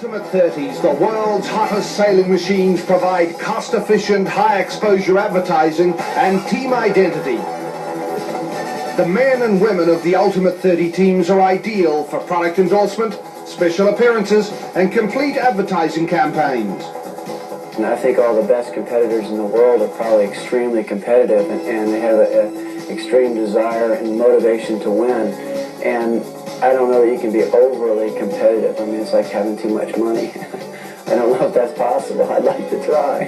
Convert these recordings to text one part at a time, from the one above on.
Ultimate 30s, the world's hottest sailing machines provide cost-efficient, high-exposure advertising and team identity. The men and women of the Ultimate 30 teams are ideal for product endorsement, special appearances, and complete advertising campaigns. And I think all the best competitors in the world are probably extremely competitive, and they have an extreme desire and motivation to win. And I don't know that you can be overly competitive. I mean, it's like having too much money. I don't know if that's possible. I'd like to try.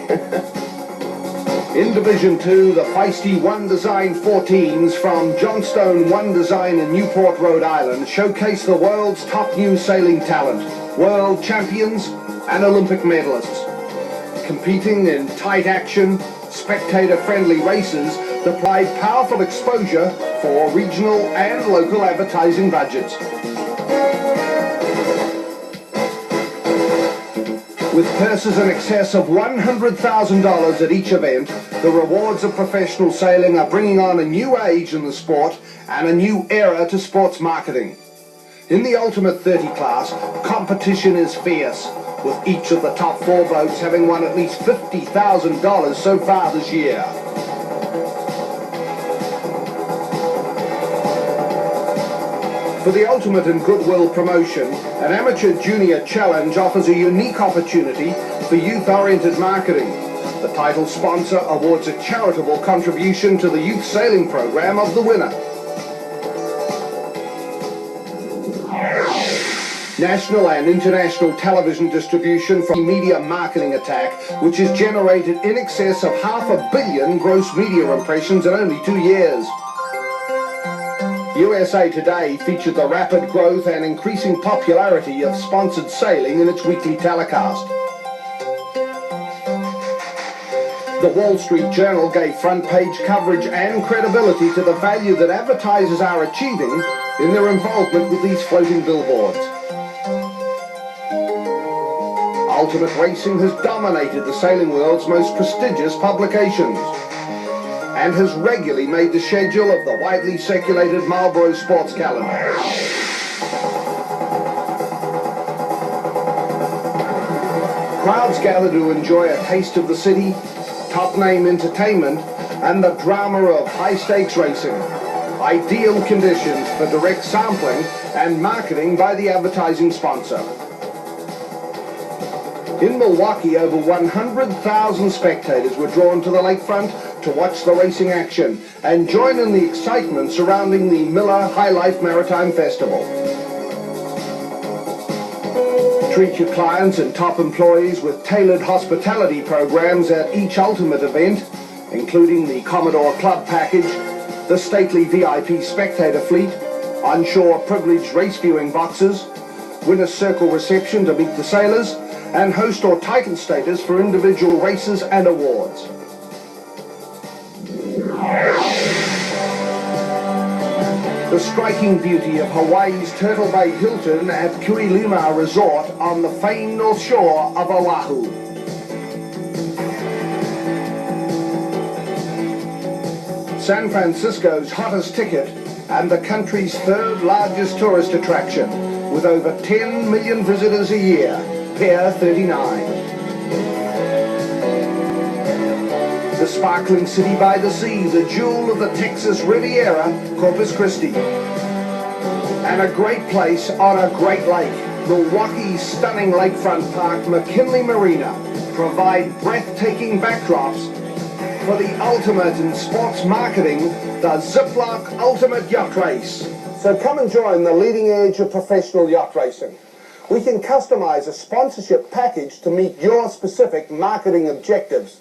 In Division 2, the feisty One Design 14s from Johnstone One Design in Newport, Rhode Island showcase the world's top new sailing talent, world champions and Olympic medalists. Competing in tight action, spectator-friendly races that provide powerful exposure for regional and local advertising budgets. With purses in excess of $100,000 at each event, the rewards of professional sailing are bringing on a new age in the sport and a new era to sports marketing. In the Ultimate 30 class, competition is fierce, with each of the top 4 boats having won at least $50,000 so far this year. For the Ultimate and Goodwill promotion, an amateur junior challenge offers a unique opportunity for youth-oriented marketing. The title sponsor awards a charitable contribution to the youth sailing program of the winner. National and international television distribution from Media Marketing Attack, which has generated in excess of 500 million gross media impressions in only 2 years. USA Today featured the rapid growth and increasing popularity of sponsored sailing in its weekly telecast. The Wall Street Journal gave front-page coverage and credibility to the value that advertisers are achieving in their involvement with these floating billboards. Ultimate Racing has dominated the sailing world's most prestigious publications and has regularly made the schedule of the widely circulated Marlboro sports calendar. Crowds gather to enjoy a taste of the city, top-name entertainment, and the drama of high-stakes racing. Ideal conditions for direct sampling and marketing by the advertising sponsor. In Milwaukee, over 100,000 spectators were drawn to the lakefront to watch the racing action and join in the excitement surrounding the Miller High Life Maritime Festival. Treat your clients and top employees with tailored hospitality programs at each Ultimate event, including the Commodore Club package, the stately VIP spectator fleet, onshore privileged race viewing boxes, winner's circle reception to meet the sailors, and host or title status for individual races and awards. The striking beauty of Hawaii's Turtle Bay Hilton at Kuilima Resort on the famed north shore of Oahu. San Francisco's hottest ticket and the country's 3rd largest tourist attraction, with over 10 million visitors a year. Pier 39. The sparkling city by the sea, the jewel of the Texas Riviera, Corpus Christi. And a great place on a great lake, Milwaukee's stunning lakefront park, McKinley Marina, provide breathtaking backdrops for the ultimate in sports marketing, the Ziploc Ultimate Yacht Race. So come and join the leading edge of professional yacht racing. We can customize a sponsorship package to meet your specific marketing objectives.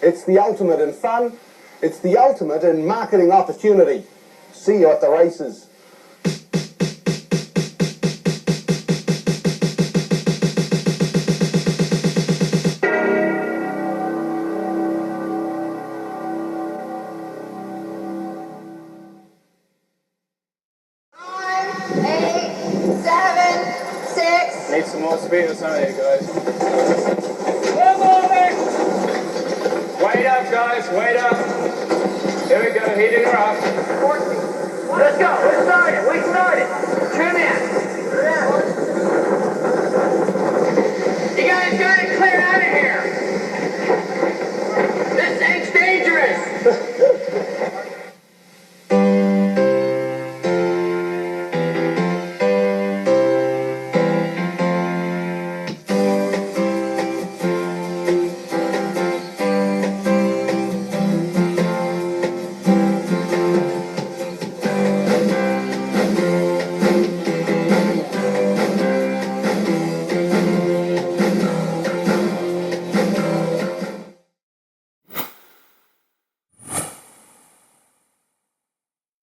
It's the ultimate in fun. It's the ultimate in marketing opportunity. See you at the races. Need some more speed or something, guys. Wait up, guys, wait up. Here we go, heating her up. Let's go, we started.